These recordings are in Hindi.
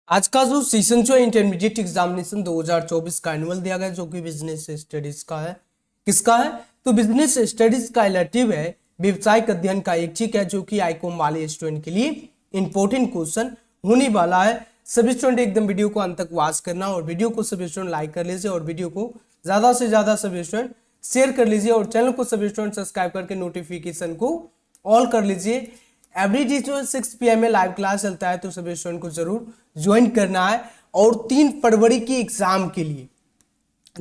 आज का जो सेशन जो इंटरमीडिएट एग्जामिनेशन 2024 का एनुअल दिया गया जो कि बिजनेस स्टडीज का है। किसका है? तो बिजनेस स्टडीज का रिलेटिव है, व्यवसायिक अध्ययन का एक चीज है जो कि आईकॉम वाले स्टूडेंट के लिए इंपॉर्टेंट क्वेश्चन होने वाला है। सभी स्टूडेंट एकदम वीडियो को अंत तक वॉच करना और वीडियो को सभी स्टूडेंट लाइक कर लीजिए और वीडियो को ज्यादा से ज्यादा सभी स्टूडेंट शेयर कर लीजिए और चैनल को सभी स्टूडेंट सब्सक्राइब करके नोटिफिकेशन को ऑल कर लीजिए। एवरी जो 6 PM में लाइव क्लास चलता है तो सभी स्टूडेंट को जरूर ज्वाइन करना है। और 3 फरवरी की एग्जाम के लिए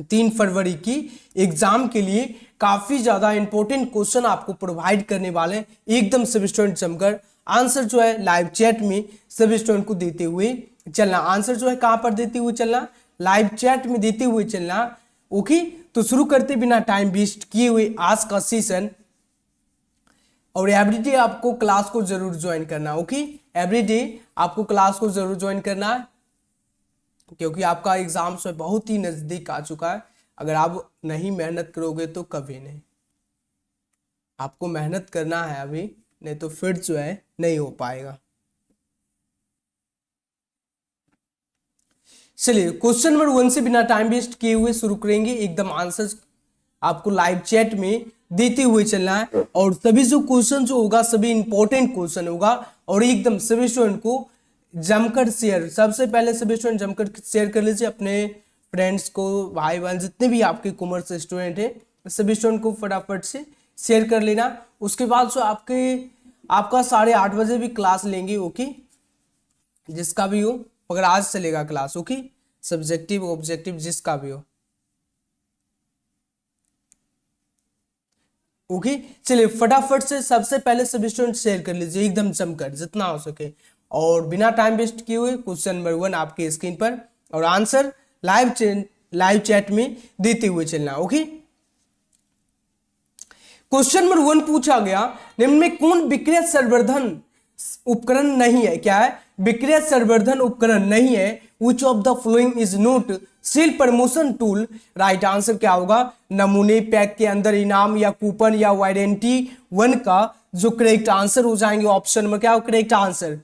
3 फरवरी की एग्जाम के लिए काफी ज्यादा इंपॉर्टेंट क्वेश्चन आपको प्रोवाइड करने वाले हैं। एकदम सभी स्टूडेंट जमकर आंसर जो है लाइव चैट में सभी स्टूडेंट को देते हुए चलना। आंसर जो है कहां पर देते हुए चलना? लाइव चैट में देते हुए चलना। ओके, तो शुरू करते बिना टाइम वेस्ट किए हुए आज का सेशन। और एवरीडे आपको क्लास को जरूर ज्वाइन करना। ओके, एवरीडे आपको क्लास को जरूर ज्वाइन करना है क्योंकि आपका एग्जाम से बहुत ही नजदीक आ चुका है। अगर आप नहीं मेहनत करोगे तो कभी नहीं, आपको मेहनत करना है अभी, नहीं तो फिर जो है नहीं हो पाएगा। चलिए क्वेश्चन नंबर 1 से बिना टाइम वेस्ट किए हुए शुरू करेंगे। एकदम आंसर आपको लाइव चैट में देते हुए चलना है और सभी जो क्वेश्चन जो होगा सभी इंपॉर्टेंट क्वेश्चन होगा और एकदम सभी स्टूडेंट को जमकर शेयर। सबसे पहले सभी स्टूडेंट जमकर शेयर कर लीजिए अपने फ्रेंड्स को, भाई बहन जितने भी आपके कॉमर्स स्टूडेंट हैं सभी स्टूडेंट को फटाफट से शेयर कर लेना। उसके बाद जो आपका 8:30 बजे भी क्लास लेंगे। ओके, जिसका भी हो, अगर आज चलेगा क्लास। ओके, सब्जेक्टिव ऑब्जेक्टिव जिसका भी हो। ओके, चलिए फटाफट से सबसे पहले सभी स्टूडेंट शेयर कर लीजिए एकदम जमकर जितना हो सके और बिना टाइम वेस्ट किए हुए क्वेश्चन नंबर 1 आपके स्क्रीन पर और आंसर लाइव चैट में देते हुए चलना। ओके, क्वेश्चन नंबर 1 पूछा गया, निम्न में कौन विक्रय संवर्धन उपकरण नहीं है? क्या है? विक्रय संवर्धन उपकरण नहीं है। Which of the following is not sale promotion tool? Right answer क्या होगा? नमूने, पैक के अंदर इनाम या कूपन या वारंटी 1 का जो करेक्ट आंसर हो जाएंगे ऑप्शन नंबर क्या हो करेक्ट आंसर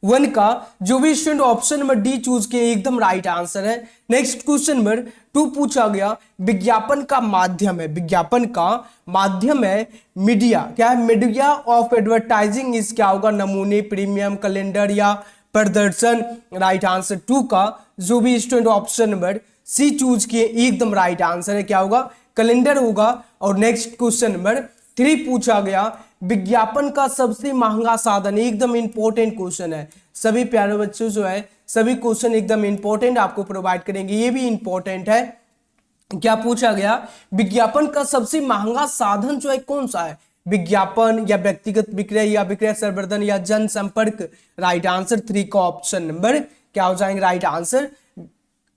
1 का जो भी student option number D choose किए एकदम राइट आंसर है। नेक्स्ट क्वेश्चन नंबर 2 पूछा गया, विज्ञापन का माध्यम है, विज्ञापन का माध्यम है मीडिया। क्या है? मीडिया ऑफ एडवर्टाइजिंग इस क्या होगा? नमूने, प्रीमियम, कैलेंडर या प्रदर्शन। राइट आंसर 2 का जो भी student option number C choose किए एकदम राइट आंसर है। क्या होगा? कैलेंडर होगा। और नेक्स्ट क्वेश्चन नंबर 3 पूछा गया, विज्ञापन का सबसे महंगा साधन। एकदम इंपॉर्टेंट क्वेश्चन है, सभी प्यारे बच्चों जो है सभी क्वेश्चन एकदम इंपॉर्टेंट आपको प्रोवाइड करेंगे। ये भी इंपॉर्टेंट है। क्या पूछा गया? विज्ञापन का सबसे महंगा साधन जो है कौन सा है? विज्ञापन या व्यक्तिगत विक्रय या विक्रय संवर्धन या जनसंपर्क। राइट आंसर 3 का ऑप्शन नंबर क्या हो जाएंगे? राइट आंसर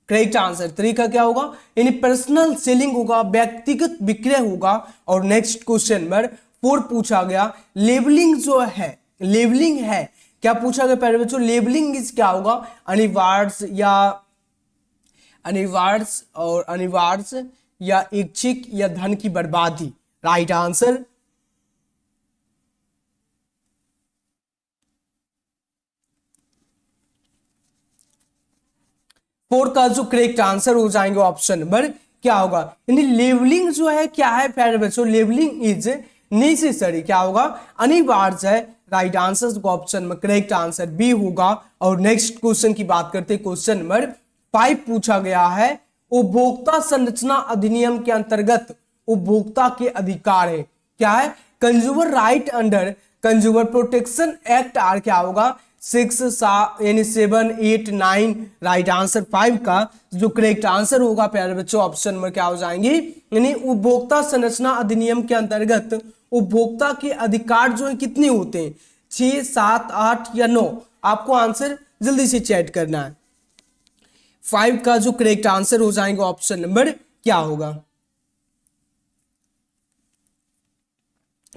करेक्ट आंसर 3 का क्या होगा? यानी पर्सनल सेलिंग होगा, व्यक्तिगत विक्रय होगा। और नेक्स्ट क्वेश्चन नंबर 4 पूछा गया, लेबलिंग जो है, लेबलिंग है क्या पूछा गया पहले बच्चों? लेबलिंग इज क्या होगा? अनिवार्य या इच्छिक या धन की बर्बादी। राइट आंसर फोर का जो करेक्ट आंसर हो जाएंगे ऑप्शन नंबर क्या होगा? यानी लेबलिंग जो है क्या है प्यारे बच्चों? Labelling is necessary. क्या होगा? अनिवार्य है। राइट आंसर ऑप्शन में करेक्ट आंसर बी होगा। और नेक्स्ट क्वेश्चन की बात करते हैं, क्वेश्चन नंबर 5 पूछा गया है, उपभोक्ता संरचना अधिनियम के अंतर्गत उपभोक्ता के अधिकार है। क्या है? Consumer right under consumer protection act are क्या होगा? 6 यानी 7 8 9। राइट आंसर 5 का जो करेक्ट आंसर होगा प्यारे बच्चों ऑप्शन नंबर क्या हो जाएंगे? यानी उपभोक्ता संरचना अधिनियम के अंतर्गत उपभोक्ता के अधिकार जो है कितने होते हैं? 6 7 8 या 9? आपको आंसर जल्दी से चैट करना है। 5 का जो करेक्ट आंसर हो जाएंगे ऑप्शन नंबर क्या होगा?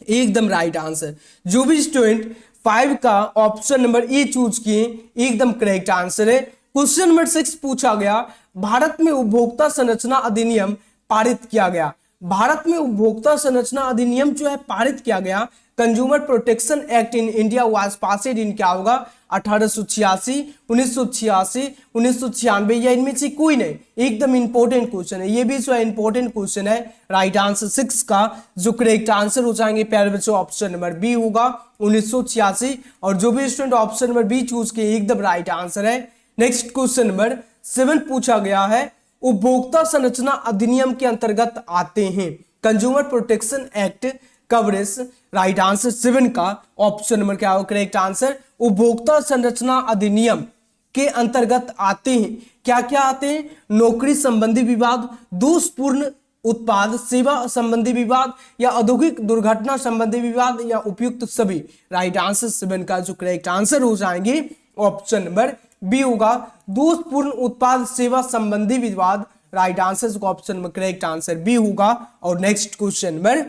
एकदम राइट आंसर। जो भी स्टूडेंट 5 का ऑप्शन नंबर ए चूज किए एकदम करेक्ट आंसर है। क्वेश्चन नंबर 6 पूछा गया, भारत में उपभोक्ता संरचना अधिनियम पारित किया गया। भारत में उपभोक्ता संरचना अधिनियम जो है पारित किया गया consumer protection act in India was passed in क्या होगा 1886, 1986, 1996 या इनमें से कोई नहीं। एकदम इंपॉर्टेंट क्वेश्चन है, ये भी जो है इंपॉर्टेंट क्वेश्चन है। राइट आंसर 6 का जो करेक्ट आंसर हो जाएंगे प्यारे बच्चों ऑप्शन नंबर बी होगा 1986। और जो भी student option number B choose किए एकदम राइट आंसर है। नेक्स्ट क्वेश्चन नंबर 7 पूछा गया है, उपभोक्ता संरचना अधिनियम के अंतर्गत आते हैं consumer protection act coverage. Right answer 7 का ऑप्शन नंबर क्या हो करेक्ट आंसर, उपभोक्ता संरचना अधिनियम के अंतर्गत आते हैं। क्या क्या आते हैं, नौकरी संबंधी विवाद, दोषपूर्ण उत्पाद सेवा संबंधी विवाद या औद्योगिक दुर्घटना संबंधी विवाद या उपयुक्त सभी। राइट आंसर 7 का जो करेक्ट आंसर हो जाएंगे ऑप्शन नंबर बी होगा, दोषपूर्ण उत्पाद सेवा संबंधी विवाद। राइट आंसर का option number correct answer B होगा। और नेक्स्ट क्वेश्चन नंबर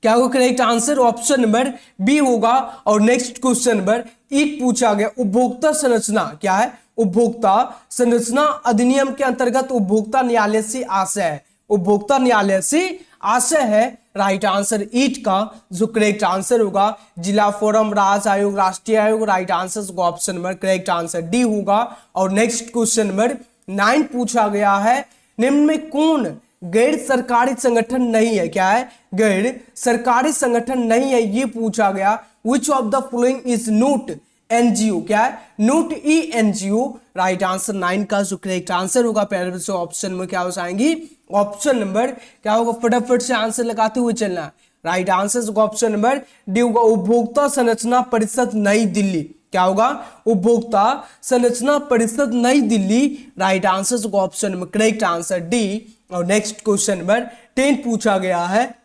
क्या होगा correct answer, option number B होगा। और नेक्स्ट क्वेश्चन नंबर 8 पूछा गया, उपभोक्ता संरचना क्या है, उपभोक्ता संरचना अधिनियम के अंतर्गत उपभोक्ता न्यायालय से आशय है, उपभोक्ता न्यायालय से आशय है। राइट आंसर 8 का जो करेक्ट आंसर होगा जिला फोरम, राज्य आयोग, राष्ट्रीय आयोग। राइट आंसर का option number correct answer D होगा। और नेक्स्ट क्वेश्चन नंबर 9 पूछा गया है, निम्न में कौन गैर सरकारी संगठन नहीं है, क्या है गैर सरकारी संगठन नहीं है, ये पूछा गया। Which of the following is note NGO, क्या है नोट ई एनजीओ। राइट आंसर 9 का जो करेक्ट आंसर होगा प्यारे बच्चों ऑप्शन में क्या हो जाएंगी, ऑप्शन नंबर क्या होगा, फटाफट से आंसर लगाते हुए चलना। राइट आंसर का ऑप्शन नंबर डी होगा, उपभोक्ता संरचना परिषद नई दिल्ली। क्या होगा, उपभोक्ता संरचना परिषद नई दिल्ली। राइट आंसर का option number correct answer D. और नेक्स्ट क्वेश्चन नंबर 10 पूछा गया है,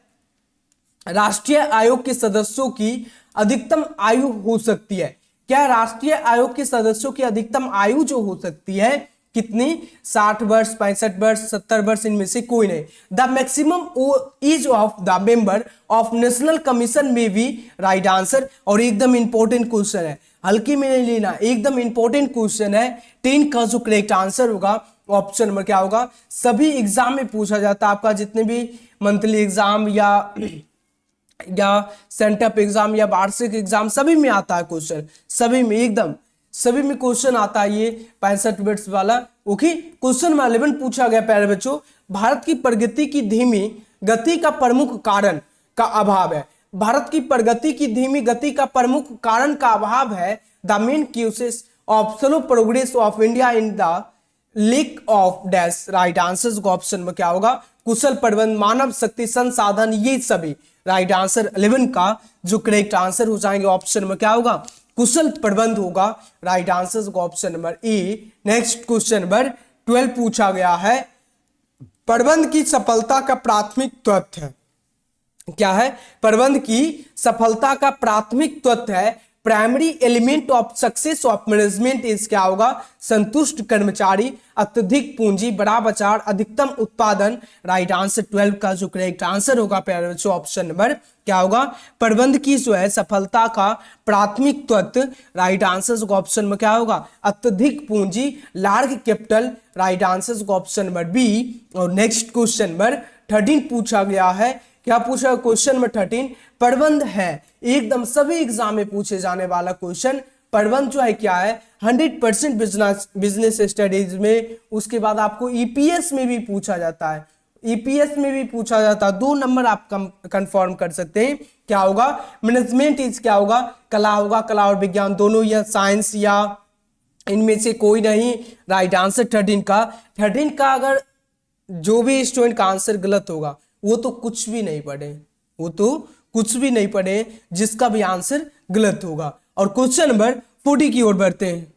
राष्ट्रीय आयोग के सदस्यों की अधिकतम आयु हो सकती है, क्या राष्ट्रीय आयोग के सदस्यों की अधिकतम आयु जो हो सकती है कितनी, 60 वर्ष, 65 वर्ष, 70 वर्ष, इनमें से कोई नहीं। The maximum age of the member of national commission में भी। Right answer. और एकदम इंपॉर्टेंट क्वेश्चन है, हल्की में नहीं लेना, एकदम इंपॉर्टेंट क्वेश्चन है। 10 का जो करेक्ट आंसर होगा ऑप्शन नंबर क्या होगा, सभी एग्जाम में पूछा जाता है आपका, जितने भी मंथली एग्जाम या सेंटअप एग्जाम या वार्षिक एग्जाम सभी में आता है क्वेश्चन, सभी में एकदम सभी में क्वेश्चन आता है ये 65 मिनट्स वाला। ओके, क्वेश्चन नंबर 11 पूछा गया प्यारे बच्चों, भारत की प्रगति की धीमी गति का प्रमुख कारण का अभाव है, भारत की प्रगति की धीमी गति का प्रमुख कारण का अभाव है the main causes of slow progress of India in the lack of dash. Right answer का ऑप्शन में क्या होगा, कुशल प्रबंध, मानव शक्ति, संसाधन, ये सभी। राइट आंसर 11 का जो करेक्ट आंसर हो जाएंगे ऑप्शन में क्या होगा, कुशल प्रबंध होगा। राइट आंसर का option number A. Next question number 12 पूछा गया है, प्रबंध की सफलता का प्राथमिक तत्व है, क्या है प्रबंध की सफलता का प्राथमिक तत्व है, primary element of success of management is क्या होगा, संतुष्ट कर्मचारी, अत्यधिक पूंजी, बड़ा बाजार, अधिकतम उत्पादन। राइट आंसर 12 का जो करेक्ट आंसर होगा प्यारे बच्चों ऑप्शन नंबर क्या होगा, प्रबंध की जो है सफलता का प्राथमिक तत्व। राइट आंसर का ऑप्शन में क्या होगा, अत्यधिक पूंजी, लार्ज कैपिटल। राइट आंसर का ऑप्शन नंबर बी। और नेक्स्ट क्वेश्चन नंबर 13 पूछा गया है, क्या पूछा क्वेश्चन नंबर 13, प्रबंध है एकदम सभी एग्जाम में पूछे जाने वाला क्वेश्चन। प्रबंध जो है क्या है 100% बिजनेस स्टडीज में, उसके बाद आपको ईपीएस में भी पूछा जाता है, ईपीएस में भी पूछा जाता है, 2 नंबर आप कंफर्म कर सकते हैं। क्या होगा, मैनेजमेंट इज क्या होगा, कला होगा, कला और विज्ञान दोनों, या साइंस या इनमें से कोई नहीं। राइट आंसर 13 का अगर जो भी स्टूडेंट का आंसर गलत होगा वो तो कुछ भी नहीं पढ़े, वो तो कुछ भी नहीं पढ़े जिसका भी आंसर गलत होगा। और क्वेश्चन नंबर 40 की ओर बढ़ते हैं।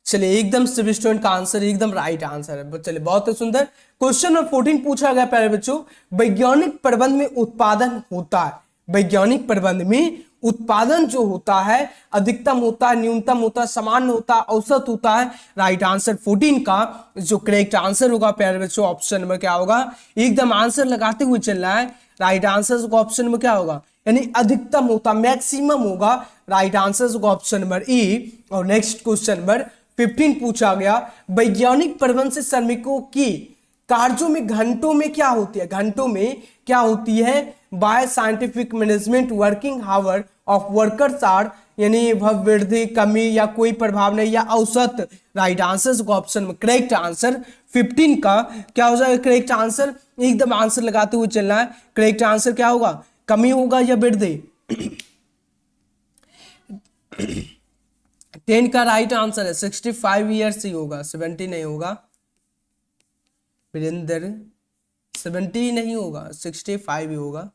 चलिए एकदम सभी स्टूडेंट का आंसर एकदम राइट आंसर है। चलिए बहुत ही सुंदर। क्वेश्चन नंबर 14 पूछा गया प्यारे बच्चों, वैज्ञानिक प्रबंध में उत्पादन होता है, वैज्ञानिक प्रबंध में उत्पादन जो होता है अधिकतम होता है, न्यूनतम होता है, सामान्य होता है, औसत होता है। राइट आंसर 14 का जो करेक्ट आंसर होगा प्यारे बच्चों ऑप्शन में क्या होगा, एकदम आंसर लगाते हुए चलना है। राइट आंसर का ऑप्शन में क्या होगा, यानी अधिकतम होता, मैक्सिमम होगा, राइट आंसर होगा ऑप्शन नंबर ई। और नेक्स्ट क्वेश्चन नंबर 15 पूछा गया, वैज्ञानिक प्रबंध से श्रमिकों की कार्यों में घंटों में क्या होती है, घंटों में क्या होती है, by scientific management working hour of workers are, यानी वृद्धि कमी या कोई प्रभाव नहीं या औसत। राइट आंसर होगा ऑप्शन में करेक्ट आंसर 15 का क्या हो जाएगा करेक्ट आंसर, एकदम आंसर लगाते हुए चलना है। करेक्ट आंसर क्या होगा, कमी होगा या वृद्धि। 10 का राइट आंसर है 65 ईयर्स ही होगा, 70 नहीं होगा वीरेंद्र, 70 नहीं होगा 65 ही होगा।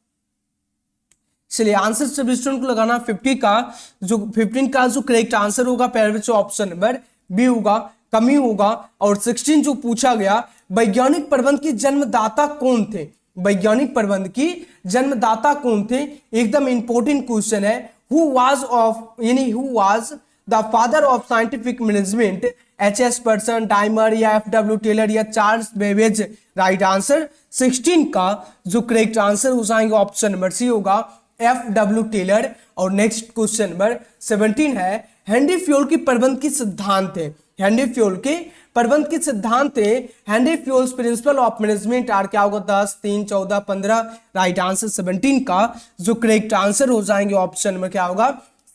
चलिए आंसर सब स्टूडेंट को लगाना 50 का जो 15 का जो करेक्ट आंसर होगा पहले ऑप्शन नंबर बी होगा, कमी होगा। और 16 जो पूछा गया, वैज्ञानिक प्रबंध की जन्मदाता कौन थे, वैज्ञानिक प्रबंध की जन्मदाता कौन थे, एकदम इंपॉर्टेंट क्वेश्चन है। हु वाज ऑफ, यानी who was the father of scientific management, HS. Person, dimer या एफ.डब्ल्यू. टेलर या चार्ल्स बेबेज। राइट आंसर 16 का जो करेक्ट आंसर हो जाएंगे ऑप्शन नंबर सी होगा एफ.डब्ल्यू. टेलर। और नेक्स्ट क्वेश्चन नंबर 17 है, हेनरी फ्योल की प्रबंध की सिद्धांत है, हेनरी फ्योल के प्रबंध की सिद्धांत है, Henry Fayol's principle of management are क्या होगा 10, 3, 14, 15। राइट आंसर 17 का जो करेक्ट आंसर हो जाएंगे ऑप्शन में क्या होगा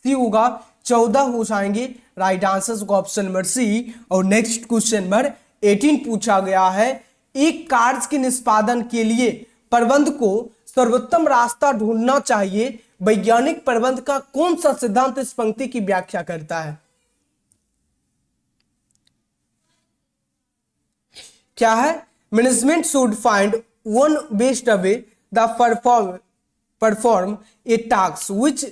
सी होगा, 14 हो जाएंगे। राइट आंसर होगा ऑप्शन नंबर सी। और नेक्स्ट क्वेश्चन नंबर 18 पूछा गया है, एक कार्य के निष्पादन के लिए प्रबंध को सर्वोत्तम रास्ता ढूंढना चाहिए, वैज्ञानिक प्रबंध का कौन सा सिद्धांत इस पंक्ति की व्याख्या करता है, क्या है, management should find one best way the perform a task which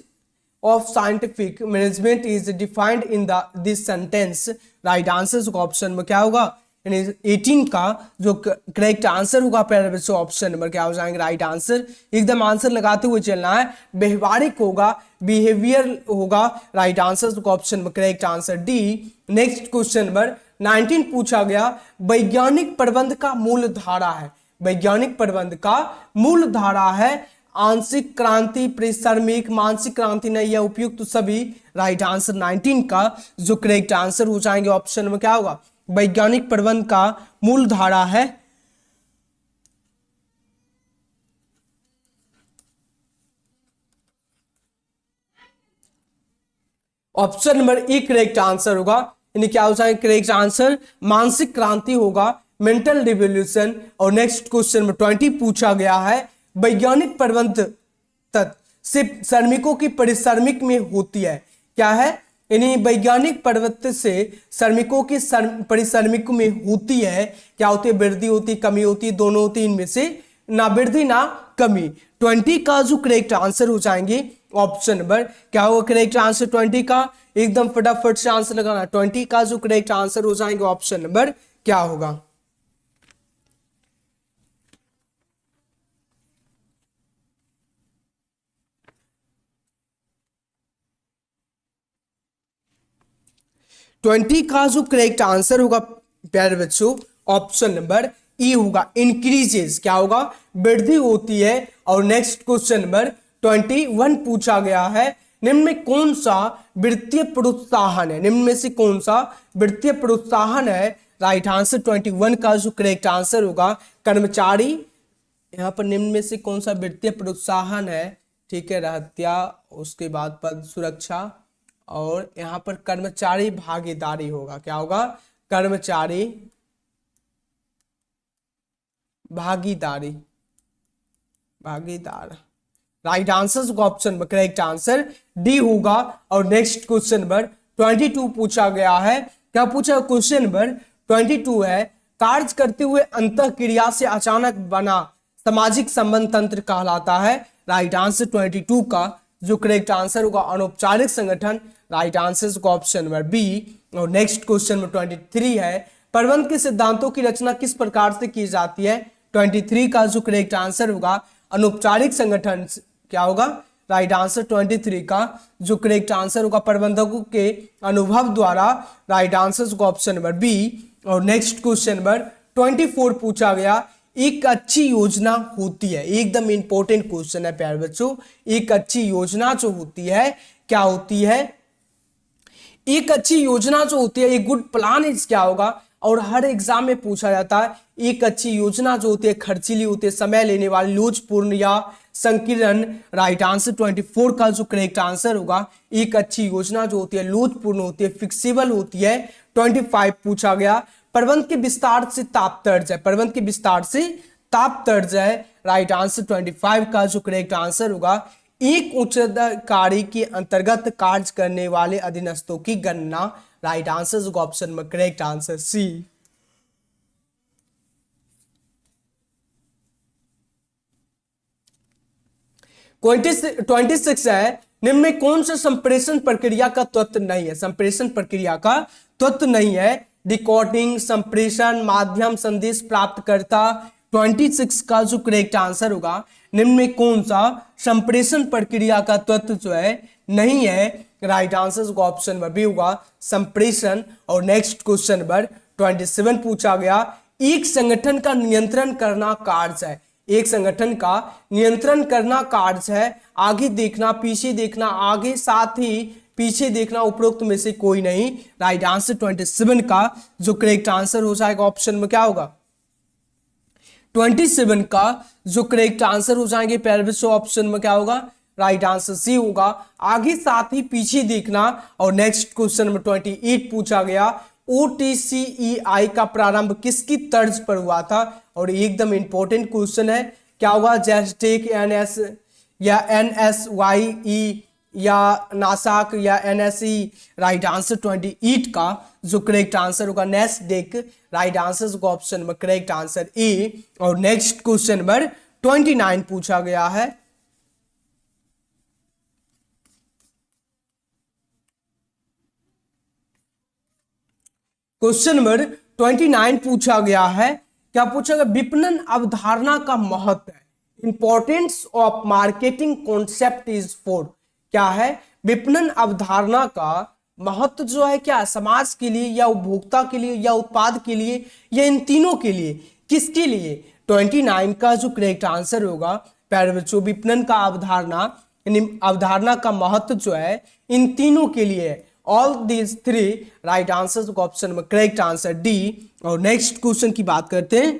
of scientific management is defined in this sentence. Right answer होगा ऑप्शन में क्या होगा, यानी 18 का जो करेक्ट आंसर होगा पहले बच्चों ऑप्शन नंबर क्या हो जाएंगे राइट आंसर, एकदम आंसर लगाते हुए चलना है। व्यवहारिक होगा, बिहेवियर होगा। राइट आंसर होगा ऑप्शन में correct answer D. Next question number 19 पूछा गया, वैज्ञानिक प्रबंध का मूल धारा है, वैज्ञानिक प्रबंध का मूल धारा है आंशिक क्रांति, परिश्रमिक, मानसिक क्रांति नहीं या उपयुक्त सभी। राइट आंसर 19 का जो करेक्ट आंसर हो जाएंगे ऑप्शन में क्या होगा, वैज्ञानिक प्रबंध का मूल धारा है option number A correct answer होगा, यानी क्या हो जाएगा करेक्ट आंसर मानसिक क्रांति होगा, मेंटल रिवोल्यूशन। और नेक्स्ट क्वेश्चन नंबर 20 पूछा गया है, वैज्ञानिक प्रबंध तत्व सिर्फ श्रमिकों की परिश्रमिक में होती है, क्या है, यानी वैज्ञानिक प्रवृत्ति से श्रमिकों की परिश्रमिक में होती है, क्या होती है, वृद्धि होती है, कमी होती है, दोनों होती है, इनमें से ना वृद्धि ना कमी। 20 का जो करेक्ट आंसर हो जाएंगे ऑप्शन नंबर क्या होगा करेक्ट आंसर 20 का, एकदम फटाफट से आंसर लगाना। 20 का जो करेक्ट आंसर हो जाएंगे ऑप्शन नंबर क्या होगा, ट्वेंटी का जो करेक्ट आंसर होगा प्यारे बच्चों ऑप्शन नंबर ई होगा, इंक्रीजेस क्या होगा, वृद्धि होती है। और नेक्स्ट क्वेश्चन नंबर 21 पूछा गया है, निम्न में कौन सा वित्तीय प्रोत्साहन है, निम्न में से कौन सा वित्तीय प्रोत्साहन है। राइट आंसर 21 का जो करेक्ट आंसर होगा कर्मचारी, यहाँ पर निम्न में से कौन सा वित्तीय प्रोत्साहन है, ठीक है, रहत्या, उसके बाद पद सुरक्षा, और यहाँ पर कर्मचारी भागीदारी होगा, क्या होगा, कर्मचारी भागीदारी, भागीदार। राइट आंसर होगा ऑप्शन में करेक्ट आंसर डी होगा। और नेक्स्ट क्वेश्चन नंबर 22 पूछा गया है, क्या पूछा क्वेश्चन नंबर 22 है, कार्य करते हुए अंतः क्रिया से अचानक बना सामाजिक संबंध तंत्र कहलाता है। राइट आंसर 22 का जो करेक्ट आंसर होगा अनौपचारिक संगठन। राइट आंसर होगा ऑप्शन नंबर बी। और नेक्स्ट क्वेश्चन नंबर 23 है, प्रबंध के सिद्धांतों की रचना किस प्रकार से की जाती है। 23 का जो करेक्ट आंसर होगा अनौपचारिक संगठन, क्या होगा, राइट आंसर 23 का जो करेक्ट आंसर होगा प्रबंधकों के अनुभव द्वारा। राइट आंसर होगा ऑप्शन नंबर बी। और नेक्स्ट क्वेश्चन नंबर 24 पूछा गया, एक अच्छी योजना होती है, एकदम इंपॉर्टेंट क्वेश्चन है प्यारे बच्चों, एक अच्छी योजना जो होती है क्या होती है? एक अच्छी योजना जो होती है, एक गुड प्लान इज क्या होगा? और हर एग्जाम में पूछा जाता है, एक अच्छी योजना जो होती है खर्चीली होती है, समय लेने वाली, लोचपूर्ण या संकीर्ण। राइट आंसर 24 का जो करेक्ट आंसर होगा, एक अच्छी योजना जो होती है लोचपूर्ण होती है, फिक्सिबल होती है। 25 पूछा गया, प्रबंध के विस्तार से ताप तर्ज है, प्रबंध के विस्तार से ताप तर्ज है। राइट आंसर 25 का जो करेक्ट आंसर होगा, एक उच्चाधिकारी के अंतर्गत कार्य करने वाले अधीनस्थों की गणना। राइट आंसर होगा ऑप्शन में correct answer C. Twenty six है, निम्न में कौन सा संप्रेषण प्रक्रिया का तत्व नहीं है? संप्रेषण प्रक्रिया का तत्व नहीं है। डिकोडिंग, संप्रेषण, माध्यम, संदेश प्राप्तकर्ता। 26 का जो करेक्ट आंसर होगा, निम्न में कौन सा संप्रेषण प्रक्रिया का तत्व जो है नहीं है? राइट आंसर होगा ऑप्शन में बी होगा संप्रेषण। और नेक्स्ट क्वेश्चन नंबर 27 पूछा गया, एक संगठन का नियंत्रण करना कार्य है, एक संगठन का नियंत्रण करना कार्य है। आगे देखना, पीछे देखना, आगे साथ ही पीछे देखना, उपरोक्त में से कोई नहीं। राइट आंसर 27 का जो करेक्ट आंसर हो जाएगा ऑप्शन में क्या होगा? 27 का जो करेक्ट आंसर हो जाएंगे पहले ऑप्शन में क्या होगा? राइट आंसर सी होगा, आगे साथ ही पीछे देखना। और नेक्स्ट क्वेश्चन नंबर 28 पूछा गया, OTCEI का प्रारंभ किसकी तर्ज पर हुआ था? और एकदम इंपॉर्टेंट क्वेश्चन है, क्या होगा? जेस्टेक, NS या NSYE या नासाक या NSE। राइट आंसर 28 का जो करेक्ट आंसर होगा नेस्डेक। राइट आंसर होगा ऑप्शन में करेक्ट आंसर ए। और नेक्स्ट क्वेश्चन नंबर 29 पूछा गया है, क्वेश्चन नंबर 29 पूछा गया है, क्या पूछा गया? विपणन अवधारणा का महत्व है, importance of marketing concept is for. क्या है? विपणन अवधारणा का महत्व जो है क्या? समाज के लिए या उपभोक्ता के लिए या उत्पाद के लिए या इन तीनों के लिए? किसके लिए? 29 का जो करेक्ट आंसर होगा प्यारे बच्चों, विपणन का अवधारणा, अवधारणा का महत्व जो है इन तीनों के लिए, all these three. Right answer option में करेक्ट आंसर डी। और नेक्स्ट क्वेश्चन की बात करते हैं,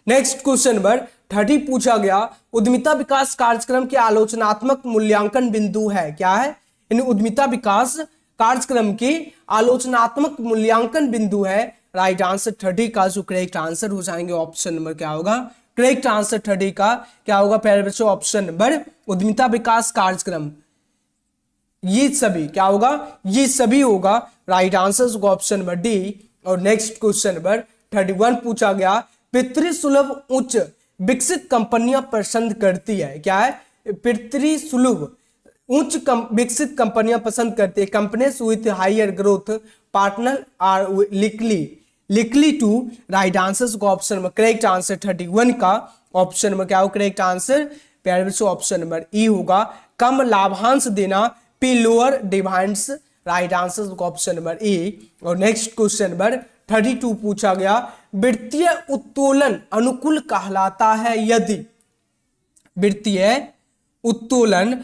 नेक्स्ट क्वेश्चन नंबर 30 पूछा गया, उद्यमिता विकास कार्यक्रम के आलोचनात्मक मूल्यांकन बिंदु है, क्या है? इन उद्यमिता विकास कार्यक्रम के आलोचनात्मक मूल्यांकन बिंदु है। राइट आंसर 30 का जो करेक्ट आंसर हो जाएंगे ऑप्शन नंबर क्या होगा? करेक्ट आंसर 30 का क्या होगा प्यारे बच्चों? ऑप्शन नंबर उद्यमिता विकास कार्यक्रम, ये सभी क्या होगा? ये सभी होगा। राइट आंसर होगा ऑप्शन नंबर डी। और नेक्स्ट क्वेश्चन नंबर 31 पूछा गया, पितृसुलभ उच्च विकसित कंपनियां पसंद करती है, क्या है? पितृसुलभ उच्च विकसित कंपनियां पसंद करती है। Companies with higher growth partner are likely to. Right answer को ऑप्शन में करेक्ट आंसर 31 का ऑप्शन में क्या हो? करेक्ट आंसर प्यारे बच्चों ऑप्शन नंबर ई होगा, कम लाभांश देना, पे लोअर डिमांड्स। राइट आंसर को ऑप्शन नंबर ए। और नेक्स्ट क्वेश्चन नंबर 32 पूछा गया, वित्तीय उत्तोलन अनुकूल कहलाता है यदि, वित्तीय उत्तोलन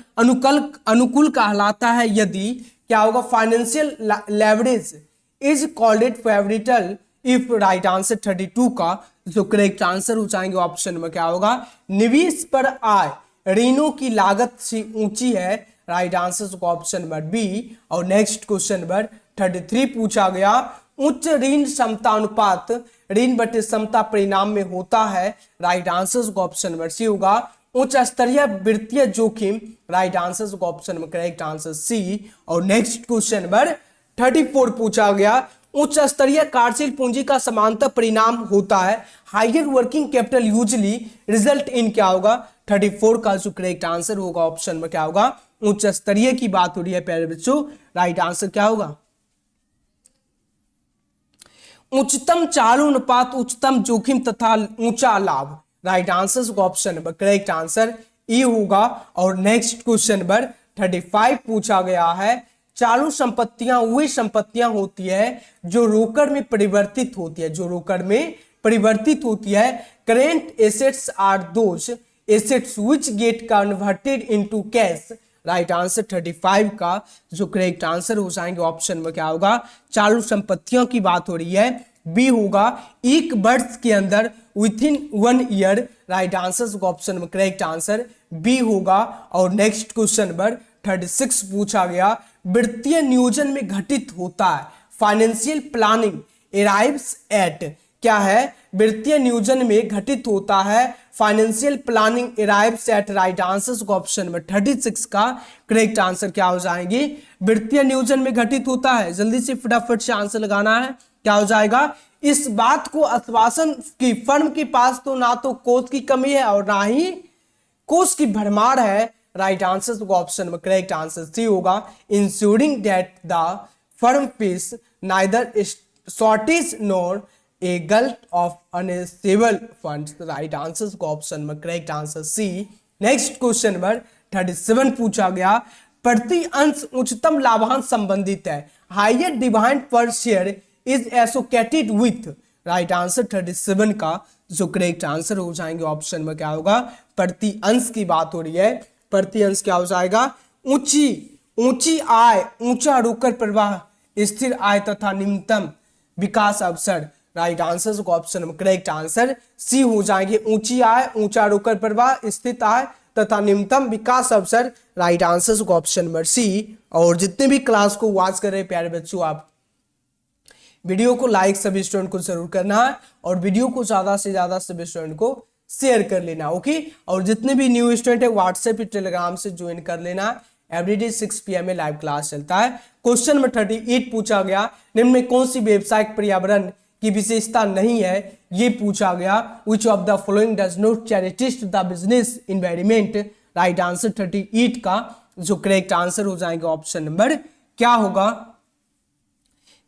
अनुकूल कहलाता है यदि क्या होगा? Financial leverage is called it favourable if. Right answer 32 का जो करेक्ट आंसर हो जाएंगे ऑप्शन में क्या होगा? निवेश पर आय ऋणों की लागत से ऊंची है। राइट आंसर को ऑप्शन नंबर बी। और नेक्स्ट क्वेश्चन नंबर 33 पूछा गया, उच्च ऋण क्षमता अनुपात ऋण बटे क्षमता परिणाम में होता है। राइट आंसर को ऑप्शन नंबर सी होगा, उच्च स्तरीय वित्तीय जोखिम। राइट आंसर को ऑप्शन में करेक्ट आंसर सी। और नेक्स्ट क्वेश्चन नंबर 34 पूछा गया, उच्च स्तरीय कार्यशील पूंजी का समांतर परिणाम होता है। Higher working capital usually result in क्या होगा? 34 का जो करेक्ट आंसर होगा ऑप्शन में क्या होगा? उच्च स्तरीय की बात हो रही है प्यारे बच्चों। राइट आंसर क्या होगा? उच्चतम चालू अनुपात, उच्चतम जोखिम तथा ऊंचा लाभ। राइट आंसर को ऑप्शन नंबर करेक्ट आंसर ई होगा। और नेक्स्ट क्वेश्चन नंबर 35 पूछा गया है, चालू संपत्तियां वे संपत्तियां होती है जो रोकड़ में परिवर्तित होती है, जो रोकड़ में परिवर्तित होती है। Current assets are those assets which get converted into cash. Right answer 35 का जो करेक्ट आंसर हो जाएंगे ऑप्शन में क्या होगा, चालू संपत्तियों की बात हो रही है, बी होगा एक वर्ष के अंदर with in 1 year, right answer option में करेक्ट आंसर बी होगा। और नेक्स्ट क्वेश्चन नंबर 36 पूछा गया, वित्तीय नियोजन में घटित होता है, फाइनेंशियल प्लानिंग अराइव्स एट, क्या है, वित्तीय नियोजन में घटित होता है, financial planning arrives eight, right answer option में 36 का करेक्ट आंसर क्या हो जाएंगे, वित्तीय नियोजन में घटित होता है। जल्दी से फटाफट से आंसर लगाना है, क्या हो जाएगा, इस बात को आश्वासन की फर्म के पास तो ना तो कोष की कमी है और ना ही कोष की भरमार है, राइट आंसर ऑप्शन में करेक्ट आंसर सी होगा, insuring that the firm face neither shortage nor a glut of unstable funds, right answer को ऑप्शन में correct answer C. Next question number 37 पूछा गया, प्रति अंश उच्चतम लाभांश संबंधित है, हाइयर डिमांड पर share is associated with, right answer 37 का जो करेक्ट आंसर हो जाएंगे ऑप्शन में क्या होगा, प्रति अंश की बात हो रही है, प्रति अंश क्या हो जाएगा, ऊंची आय, ऊंचा रोकड़ प्रवाह, स्थिर आय तथा न्यूनतम विकास अवसर, राइट आंसर को ऑप्शन में करेक्ट आंसर सी हो जाएंगे, ऊंची आय, ऊंचा रोकड़ प्रवाह, स्थिर आय तथा न्यूनतम विकास अवसर, राइट आंसर को ऑप्शन नंबर सी। और जितने भी क्लास को वॉच कर रहे प्यारे बच्चों, आप वीडियो को लाइक सभी स्टूडेंट को जरूर करना है और वीडियो को ज्यादा से ज्यादा सभी स्टूडेंट को शेयर कर लेना, ओके। और जितने भी न्यू स्टूडेंट है व्हाट्सएप टेलीग्राम से ज्वाइन कर लेना, एवरीडे 6 PM में लाइव क्लास चलता है। क्वेश्चन नंबर 38 पूछा गया, निम्न में कौन सी व्यावसायिक पर्यावरण की विशेषता नहीं है, ये पूछा गया, which of the following does not characterise the business environment, right answer 38 का जो करेक्ट आंसर हो जाएगा ऑप्शन नंबर क्या होगा,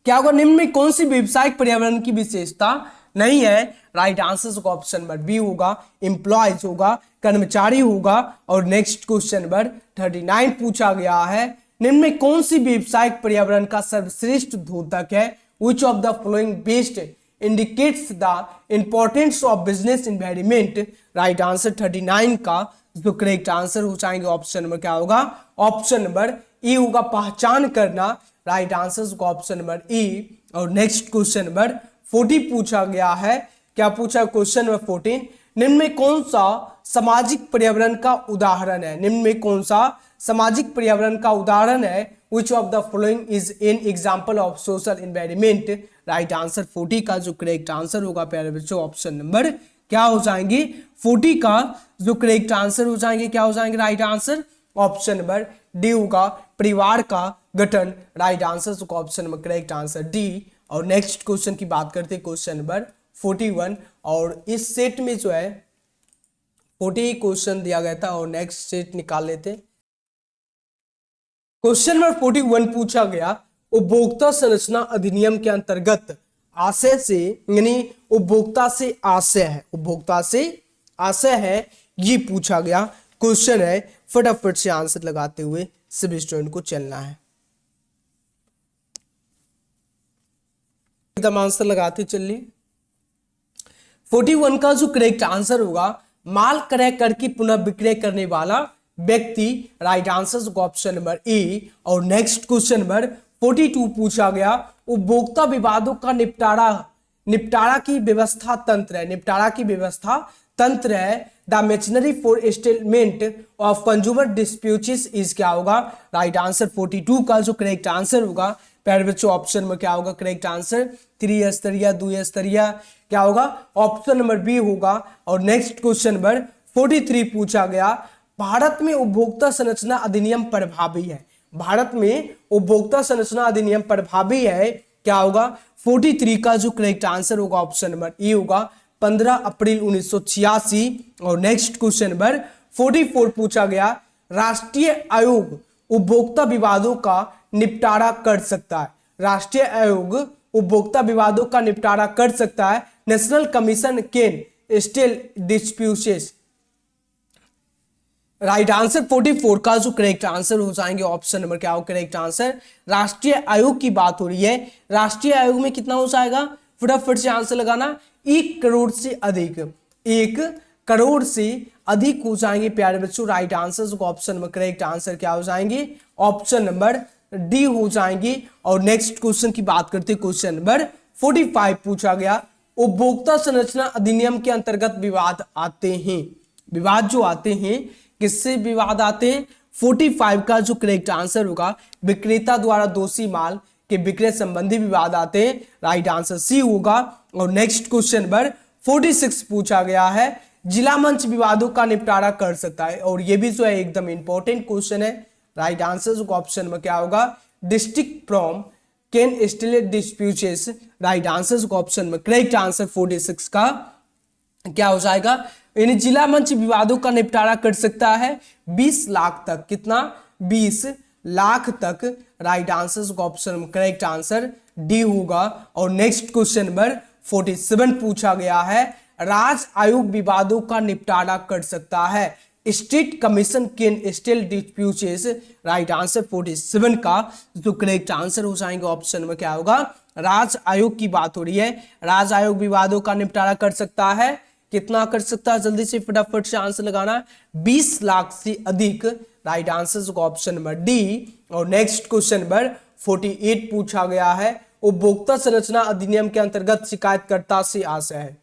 निम्न में कौन सी व्यावसायिक पर्यावरण की विशेषता नहीं है, राइट आंसर का ऑप्शन नंबर बी होगा, एम्प्लॉयज होगा, कर्मचारी होगा। और नेक्स्ट क्वेश्चन नंबर 39 पूछा गया है, निम्न में कौन सी व्यावसायिक पर्यावरण का सर्वश्रेष्ठ द्योतक है, which of the following best indicates the importance of business environment, right answer 39 का जो करेक्ट आंसर हो जाएंगे ऑप्शन नंबर क्या होगा, ऑप्शन नंबर ई होगा, पहचान करना, राइट आंसर को ऑप्शन नंबर ई। और नेक्स्ट क्वेश्चन नंबर 40 पूछा गया है, क्या पूछा क्वेश्चन नंबर 14, निम्न में कौन सा सामाजिक पर्यावरण का उदाहरण है, निम्न में कौन सा सामाजिक पर्यावरण का उदाहरण है, which of the following is an example of social environment, right answer 40 का जो करेक्ट आंसर होगा प्यारे बच्चों ऑप्शन नंबर क्या हो जाएंगे, 40 का जो करेक्ट आंसर हो जाएंगे क्या हो जाएंगे, right answer option number D होगा, परिवार का गठन, राइट आंसर को option number correct answer D. और नेक्स्ट क्वेश्चन की बात करते हैं क्वेश्चन नंबर 41, और इस सेट में जो है 40 क्वेश्चन दिया गया था और नेक्स्ट सेट निकाल लेते। क्वेश्चन नंबर 41 पूछा गया, उपभोक्ता संरचना अधिनियम के अंतर्गत आशय से, यानी उपभोक्ता से आशय है, उपभोक्ता से आशय है, ये पूछा गया क्वेश्चन है। फटाफट से आंसर लगाते हुए सभी स्टूडेंट को चलना है, एकदम आंसर लगाते चलिए। 41 का जो करेक्ट आंसर होगा, माल क्रय करके पुनः विक्रय करने वाला व्यक्ति, right answer option number A. और नेक्स्ट क्वेश्चन नंबर 42 पूछा गया, उपभोक्ता विवादों का निपटारा की व्यवस्था तंत्र है, निपटारा की व्यवस्था तंत्र है, the machinery for settlement of consumer disputes is क्या होगा, राइट आंसर 42 का जो करेक्ट आंसर होगा प्यारे बच्चों ऑप्शन में क्या होगा, करेक्ट आंसर 3 स्तरीय 2 स्तरीय क्या होगा, ऑप्शन नंबर बी होगा। और नेक्स्ट क्वेश्चन नंबर 43 पूछा गया, भारत में उपभोक्ता संरचना अधिनियम प्रभावी है, भारत में उपभोक्ता संरचना अधिनियम प्रभावी है, क्या होगा, 43 का जो करेक्ट आंसर होगा ऑप्शन नंबर ई होगा, 15 अप्रैल 1986। और नेक्स्ट क्वेश्चन नंबर 44 पूछा गया, राष्ट्रीय आयोग उपभोक्ता विवादों का निपटारा कर सकता है, राष्ट्रीय आयोग उपभोक्ता विवादों का निपटारा कर सकता है, national commission can settle disputes, right answer 44 का जो करेक्ट आंसर हो जाएंगे ऑप्शन नंबर क्या हो, करेक्ट आंसर राष्ट्रीय आयोग की बात हो रही है, राष्ट्रीय आयोग में कितना हो जाएगा, फटाफट से आंसर लगाना, 1 करोड़ से अधिक, 1 करोड़ से अधिक हो जाएंगे प्यारे बच्चों। राइट आंसर को ऑप्शन में करेक्ट आंसर क्या हो जाएंगे, ऑप्शन नंबर डी हो जाएंगे। और नेक्स्ट क्वेश्चन की बात करते हैं, क्वेश्चन नंबर 45 पूछा गया, उपभोक्ता संरचना अधिनियम के अंतर्गत विवाद आते हैं। विवाद जो आते हैं, किससे विवाद आते हैं? 45 का जो करेक्ट आंसर होगा, विक्रेता द्वारा दोषी माल के विक्रय संबंधी विवाद आते हैं। राइट आंसर सी होगा। और नेक्स्ट क्वेश्चन नंबर 46 पूछा गया है, जिला मंच विवादों का निपटारा कर सकता है, और ये भी जो है एकदम इंपॉर्टेंट क्वेश्चन है। राइट आंसर को ऑप्शन में क्या होगा, district from can still disputes. Right answer को ऑप्शन में करेक्ट आंसर 46 का क्या हो जाएगा, यानी जिला मंच विवादों का निपटारा कर सकता है 20 लाख तक। कितना? 20 लाख तक। राइट आंसर को ऑप्शन में करेक्ट आंसर डी होगा। और नेक्स्ट क्वेश्चन नंबर 47 पूछा गया है, राज्य आयोग विवादों का निपटारा कर सकता है, state commission can still disputes. Right answer 47 का जो करेक्ट आंसर हो जाएंगे ऑप्शन में क्या होगा, राज्य आयोग की बात हो रही है। राज्य आयोग विवादों का निपटारा कर सकता है, कितना कर सकता है, जल्दी से फटाफट से आंसर लगाना, 20 लाख से अधिक। राइट आंसर को ऑप्शन नंबर डी। और नेक्स्ट क्वेश्चन नंबर 48 पूछा गया है, उपभोक्ता संरचना अधिनियम के अंतर्गत शिकायतकर्ता से आशय है।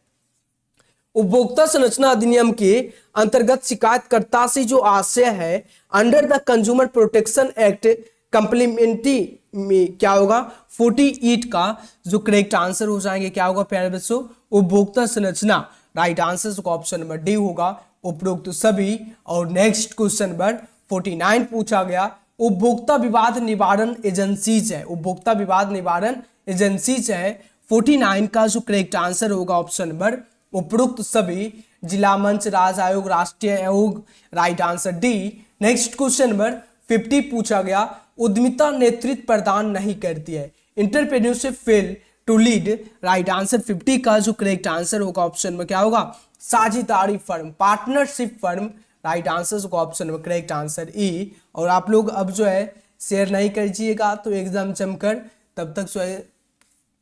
उपभोक्ता संरचना अधिनियम के अंतर्गत शिकायतकर्ता से जो आशय है, under the consumer protection act complementary में क्या होगा, 48 का जो करेक्ट आंसर हो जाएंगे क्या होगा प्यारे बच्चों, उपभोक्ता संरचना। राइट आंसर को ऑप्शन नंबर डी होगा, उपरोक्त सभी। और नेक्स्ट क्वेश्चन नंबर 49 पूछा गया, उपभोक्ता विवाद निवारण एजेंसीज है। उपभोक्ता विवाद निवारण एजेंसीज है 49 का जो करेक्ट आंसर होगा ऑप्शन नंबर उपरोक्त सभी, जिला मंच, राज्य आयोग, राष्ट्रीय आयोग। Right answer D. Next question number 50 पूछा गया, उद्यमिता नेतृत्व प्रदान नहीं करती है, entrepreneurship fail to lead. Right answer 50 का जो करेक्ट आंसर होगा ऑप्शन में क्या होगा, साझेदारी firm, partnership firm. Right answer को ऑप्शन में करेक्ट आंसर ई। और आप लोग अब जो है शेयर नहीं कीजिएगा तो एग्जाम जमकर तब तक जो है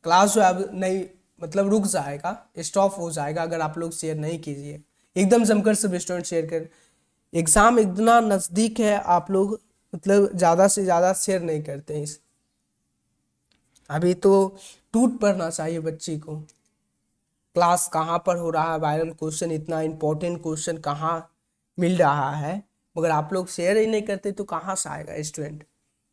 क्लास जो है अब नहीं, मतलब रुक जाएगा, स्टॉप हो जाएगा अगर आप लोग शेयर नहीं कीजिए। एकदम जमकर सब स्टूडेंट शेयर कर, एग्जाम इतना नजदीक है, आप लोग मतलब ज्यादा से ज्यादा शेयर नहीं करते हैं। अभी तो टूट पड़ना चाहिए बच्ची को, क्लास कहाँ पर हो रहा है, वायरल क्वेश्चन, इतना इंपॉर्टेंट क्वेश्चन कहाँ मिल रहा है, मगर आप लोग शेयर ही नहीं करते तो कहाँ से आएगा स्टूडेंट।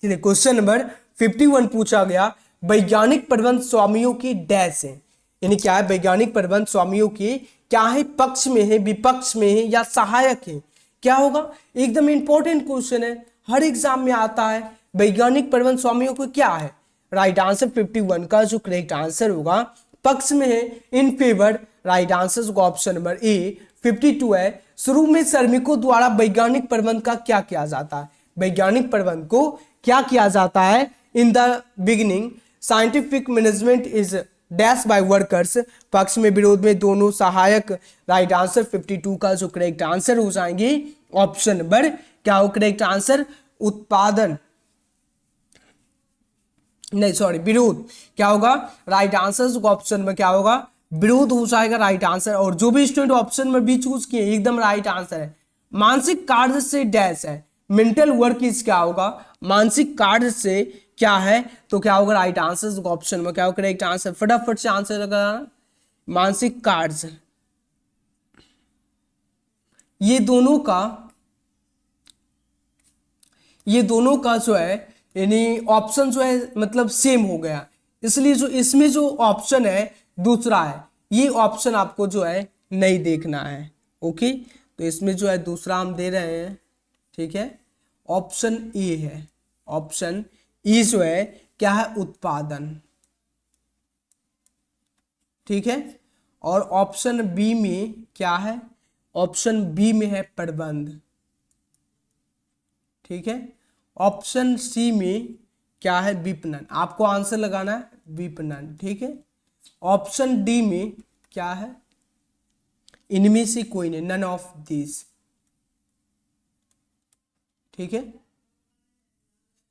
चलिए क्वेश्चन नंबर 51 पूछा गया, वैज्ञानिक प्रबंध स्वामियों की डैश है, यानी क्या है, वैज्ञानिक प्रबंध स्वामियों की क्या है, पक्ष में है, विपक्ष में है या सहायक है, क्या होगा। एकदम इंपॉर्टेंट क्वेश्चन है, हर एग्जाम में आता है, वैज्ञानिक प्रबंध स्वामियों को क्या है। राइट आंसर 51 का जो करेक्ट आंसर होगा, पक्ष में है, इन फेवर। राइट आंसर को ऑप्शन नंबर ए। 52 है, शुरू में श्रमिकों द्वारा वैज्ञानिक प्रबंध का क्या किया जाता है, वैज्ञानिक प्रबंध को क्या किया जाता है। In the beginning scientific management is dash by workers, पक्ष में विरोध में दोनों सहायक। राइट आंसर 52 का जो करेक्ट आंसर हो जाएंगे ऑप्शन नंबर क्या हो करेक्ट आंसर, उत्पादन नहीं सॉरी विरोध क्या होगा। राइट आंसर ऑप्शन में क्या होगा, विरोध हो जाएगा राइट आंसर। और जो भी स्टूडेंट ऑप्शन में बी चूज किए एकदम राइट आंसर है। मानसिक कार्य से डैश है, मेंटल वर्क इज क्या होगा, मानसिक कार्य से क्या है तो क्या होगा राइट आंसर ऑप्शन में क्या होगा करेक्ट आंसर। फटाफट से आंसर लगाना, मानसिक कार्य, ये दोनों का जो है यानी ऑप्शन जो है मतलब सेम हो गया, इसलिए जो इसमें जो ऑप्शन है दूसरा है, ये ऑप्शन आपको जो है नहीं देखना है। ओके, तो इसमें जो है दूसरा हम दे रहे हैं, ठीक है, ऑप्शन ए है, ऑप्शन ई जो है क्या है, उत्पादन, ठीक है। और ऑप्शन बी में क्या है, ऑप्शन बी में है प्रबंध, ठीक है। ऑप्शन सी में क्या है, विपणन, आपको आंसर लगाना है विपणन, ठीक है। ऑप्शन डी में क्या है, इनमें से कोई नहीं, नन ऑफ दिस, ठीक है।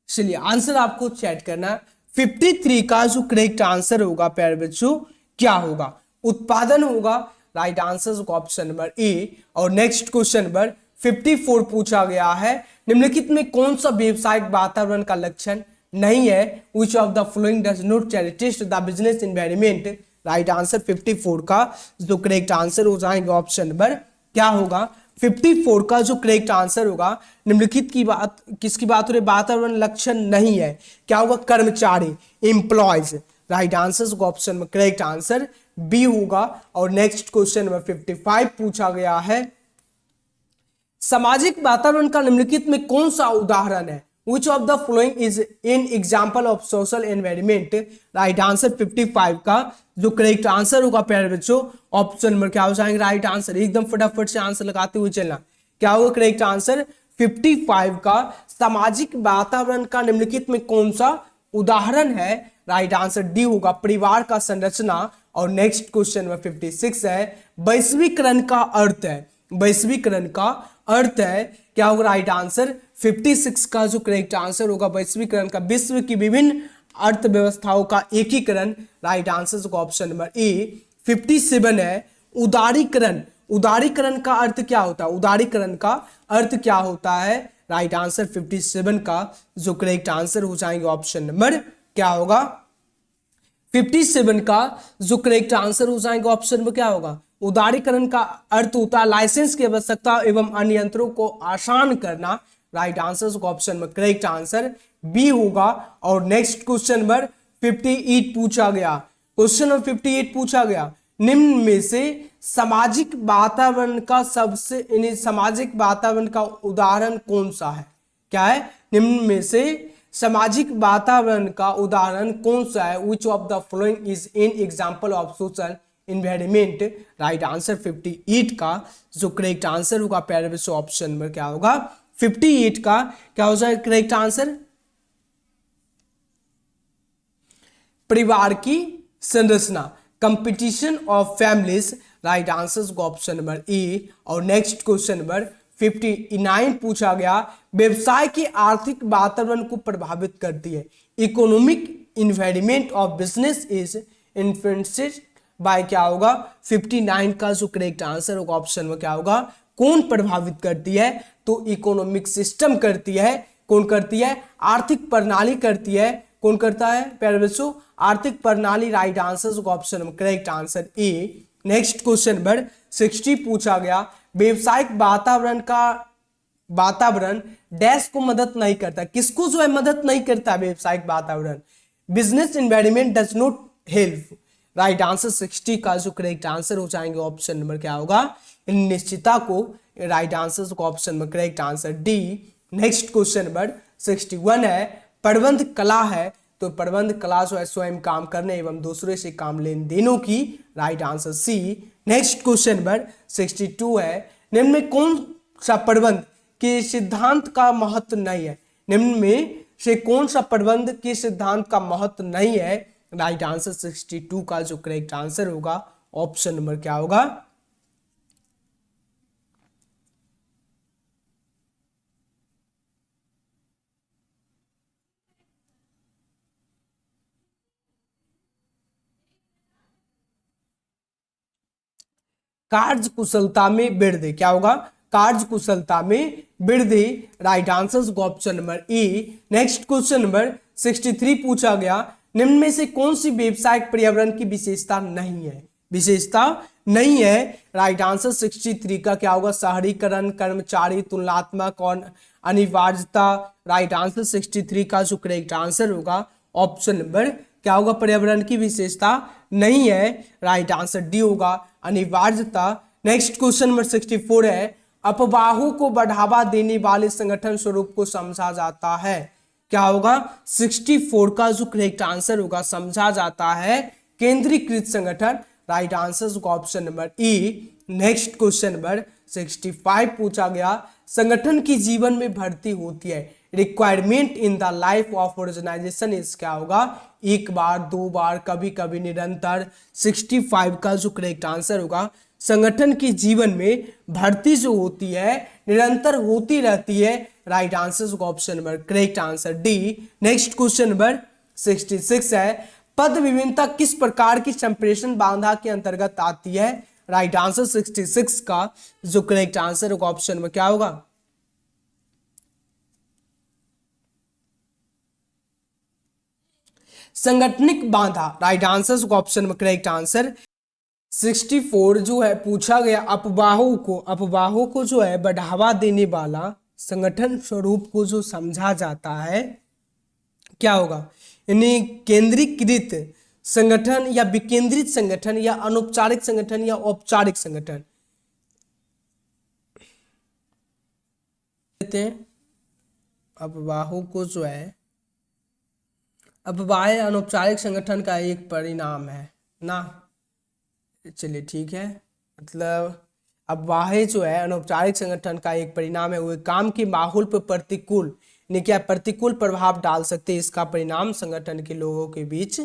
चलिए आंसर आपको चेक करना है। 53 का जो करेक्ट आंसर होगा प्यारे बच्चों क्या होगा, उत्पादन होगा। राइट आंसर होगा ऑप्शन नंबर ए। और नेक्स्ट क्वेश्चन नंबर 54 पूछा गया है, निम्नलिखित में कौन सा व्यवसायिक वातावरण का लक्षण नहीं है, which of the following does not characterise the business environment. Right answer 54 का जो करेक्ट आंसर हो जाएंगे ऑप्शन नंबर क्या होगा 54 का जो करेक्ट आंसर होगा, निम्नलिखित की बात किसकी बात हो रही है, वातावरण लक्षण नहीं है, क्या होगा कर्मचारी, एम्प्लॉयज। राइट आंसर होगा ऑप्शन में करेक्ट आंसर बी होगा। और नेक्स्ट क्वेश्चन नंबर 55 पूछा गया है, सामाजिक वातावरण का निम्नलिखित में कौन सा उदाहरण है, which of the following is an example of social environment। Right answer 55 का जो करेक्ट आंसर होगा प्यारे बच्चों ऑप्शन नंबर क्या हो जाएंगे राइट आंसर, एकदम फटाफट से आंसर लगाते हुए चलना, क्या होगा करेक्ट आंसर 55 का सामाजिक वातावरण का निम्नलिखित में कौन सा उदाहरण है, राइट आंसर डी होगा परिवार का संरचना। और नेक्स्ट क्वेश्चन नंबर 56 है, वैश्वीकरण का अर्थ है, वैश्वीकरण का अर्थ है, क्या होगा राइट आंसर 56 का जो करेक्ट आंसर होगा वैश्वीकरण का विश्व की विभिन्न अर्थव्यवस्थाओं का एकीकरण। राइट आंसर होगा ऑप्शन नंबर ए। 57 है उदारीकरण, उदारीकरण का अर्थ क्या होता है, उदारीकरण का अर्थ क्या होता है, राइट आंसर 57 का जो करेक्ट आंसर हो जाएंगे ऑप्शन नंबर क्या होगा 57 का जो करेक्ट आंसर हो जाएंगे ऑप्शन नंबर क्या होगा, उदारीकरण का अर्थ होता है लाइसेंस की आवश्यकता एवं अन्य यंत्रों को आसान करना। राइट आंसर ऑप्शन में करेक्ट आंसर बी होगा। और नेक्स्ट क्वेश्चन नंबर 58 पूछा गया, क्वेश्चन नंबर 58 पूछा गया, निम्न में से सामाजिक वातावरण का सबसे सामाजिक वातावरण का उदाहरण कौन सा है, क्या है, निम्न में से सामाजिक वातावरण का उदाहरण कौन सा है, which of the following is an example of social environment. Right answer 58 का जो करेक्ट आंसर होगा प्यारे बच्चों ऑप्शन नंबर क्या होगा 58 का क्या हो जाएगा करेक्ट आंसर परिवार की संरचना, competition of families. Right answer होगा ऑप्शन नंबर ए। और नेक्स्ट क्वेश्चन नंबर 59 पूछा गया, व्यवसाय के आर्थिक वातावरण को प्रभावित करती है, economic environment of business is influenced by, क्या होगा 59 का जो करेक्ट आंसर होगा ऑप्शन में क्या होगा, कौन प्रभावित करती है, तो इकोनॉमिक सिस्टम करती है, कौन करती है, आर्थिक प्रणाली करती है, कौन करता है प्यारे बच्चों, आर्थिक प्रणाली। राइट आंसर होगा ऑप्शन में correct answer A. Next question number 60 पूछा गया, व्यवसायिक वातावरण डैश को मदद नहीं करता, किसको जो है मदद नहीं करता व्यवसायिक वातावरण, business environment does not help. Right answer 60 का जो करेक्ट आंसर हो जाएंगे ऑप्शन नंबर क्या होगा, निश्चितता को। राइट आंसर को ऑप्शन में correct answer D. Next question number 61 है, प्रबंध कला है, तो प्रबंध कला जो है स्वयं काम करने एवं दूसरे से काम लेन देनों की। Right answer C. Next question number 62 है, निम्न में कौन सा प्रबंध के सिद्धांत का महत्व नहीं है, निम्न में से कौन सा प्रबंध के सिद्धांत का महत्व नहीं है। राइट आंसर 62 का जो करेक्ट आंसर होगा ऑप्शन नंबर क्या होगा, कार्य कुशलता में वृद्धि, क्या होगा कार्य कुशलता में वृद्धि। Right answer option number A. Next question number 63 पूछा गया, निम्न में से कौन सी व्यवसायिक पर्यावरण की विशेषता नहीं है, विशेषता नहीं है। राइट आंसर 63 का क्या होगा, शहरीकरण, कर्मचारी, तुलनात्मक और अनिवार्यता। राइट आंसर 63 का जो करेक्ट आंसर होगा ऑप्शन नंबर क्या होगा, पर्यावरण की विशेषता नहीं है। राइट आंसर डी होगा, अनिवार्यता। नेक्स्ट क्वेश्चन नंबर 64 है, अफवाहों को बढ़ावा देने वाले संगठन स्वरूप को समझा जाता है, क्या होगा 64 का जो करेक्ट आंसर होगा, समझा जाता है केंद्रीकृत संगठन। राइट आंसर होगा ऑप्शन नंबर ई। नेक्स्ट क्वेश्चन नंबर 65 पूछा गया, संगठन की जीवन में भर्ती होती है, requirement in the life of organisation is, क्या होगा एक बार, दो बार, कभी कभी, निरंतर। 65 का जो करेक्ट आंसर होगा, संगठन की जीवन में भर्ती जो होती है निरंतर होती रहती है। राइट आंसर होगा option number correct answer D. Next question number 66 है, पद विभिन्नता किस प्रकार की संप्रेषण बाधा के अंतर्गत आती है। राइट आंसर 66 का जो करेक्ट आंसर होगा ऑप्शन में क्या होगा? संगठनिक बाधा, राइट आंसर होगा ऑप्शन में करेक्ट आंसर 64 जो है पूछा गया। अफवाहों को जो है बढ़ावा देने वाला संगठन स्वरूप को जो समझा जाता है क्या होगा? यानी केंद्रीकृत संगठन या विकेंद्रित संगठन या अनौपचारिक संगठन या औपचारिक संगठन। देते हैं अफवाहों को जो है, अफवाहें अनौपचारिक संगठन का एक परिणाम है ना। चलिए ठीक है, मतलब अफवाहें जो है अनौपचारिक संगठन का एक परिणाम है। वो काम के माहौल पर प्रतिकूल ने क्या प्रतिकूल प्रभाव डाल सकते हैं। इसका परिणाम संगठन के लोगों के बीच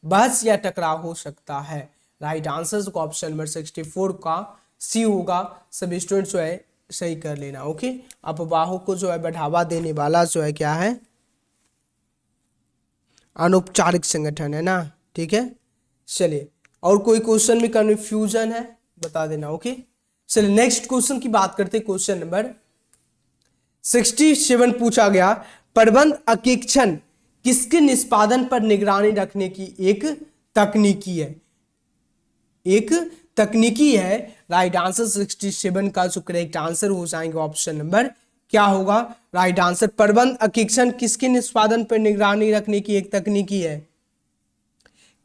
बहस या टकराव हो सकता है। राइट आंसर को ऑप्शन नंबर 64 का सी होगा। सभी स्टूडेंट जो है सही कर लेना। ओके, अफवाहों को जो है बढ़ावा देने वाला जो है क्या है? अनौपचारिक संगठन है ना। ठीक है, चलिए और कोई क्वेश्चन में कन्फ्यूजन है बता देना। ओके, चलिए नेक्स्ट क्वेश्चन की बात करते हैं। क्वेश्चन नंबर 67 पूछा गया, प्रबंध अंकेक्षण किसके निष्पादन पर निगरानी रखने की एक तकनीकी है? एक तकनीकी है। राइट आंसर 67 का जो करेक्ट आंसर हो जाएंगे ऑप्शन नंबर क्या होगा? राइट आंसर प्रबंध अंकेक्षण किसके निष्पादन पर निगरानी रखने की एक तकनीकी है?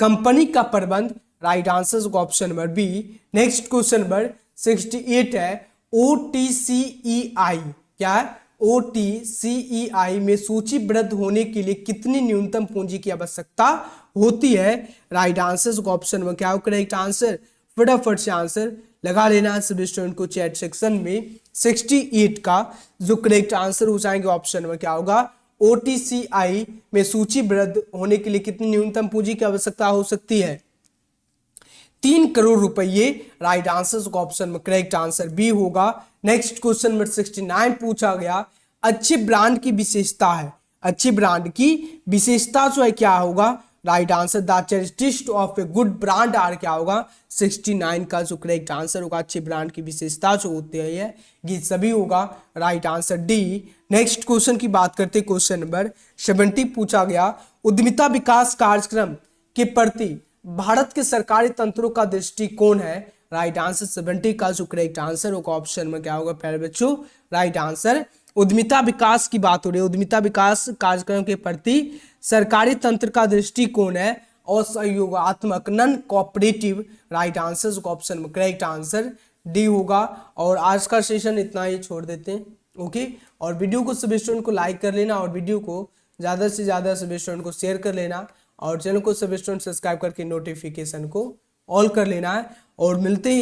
कंपनी का प्रबंध। Right answer option number B. Next question number 68 है, OTCEI क्या है? OTCEI में सूचीबद्ध होने के लिए कितनी न्यूनतम पूंजी की आवश्यकता होती है? राइट आंसर को ऑप्शन में क्या हो करेक्ट आंसर? फटाफट से आंसर लगा लेना सभी स्टूडेंट को चैट सेक्शन में। 68 का जो करेक्ट आंसर हो जाएंगे ऑप्शन में क्या होगा? OTCEI में सूचीबद्ध होने के लिए कितनी न्यूनतम पूंजी की आवश्यकता हो सकती है? 3 करोड़ रुपए। राइट आंसर का ऑप्शन में करेक्ट आंसर बी होगा। नेक्स्ट क्वेश्चन नंबर 69 पूछा गया, अच्छे ब्रांड की विशेषता है। अच्छी ब्रांड की विशेषता जो है क्या होगा? Right answer the characteristics of a good brand are क्या होगा? 69 का जो करेक्ट आंसर होगा अच्छी ब्रांड की विशेषता जो होती है ये सभी होगा। Right answer D. Next question की बात करते हैं। क्वेश्चन नंबर 70 पूछा गया, उद्यमिता विकास कार्यक्रम के प्रति भारत के सरकारी तंत्रों का दृष्टिकोण है। राइट आंसर 70 का जो करेक्ट आंसर होगा ऑप्शन में क्या होगा प्यारे बच्चों? राइट आंसर उद्यमिता विकास की बात हो रही है। उद्यमिता विकास कार्यक्रम के प्रति सरकारी तंत्र का दृष्टिकोण है और सहयोगात्मक non cooperative. Right answer option में करेक्ट आंसर डी होगा। और आज का सेशन इतना ही छोड़ देते हैं। ओके, और वीडियो को सभी स्टूडेंट को लाइक कर लेना और वीडियो को ज़्यादा से ज़्यादा सभी स्टूडेंट को शेयर कर लेना और चैनल को सभी स्टूडेंट सब्सक्राइब करके नोटिफिकेशन को ऑल कर लेना है। और मिलते हैं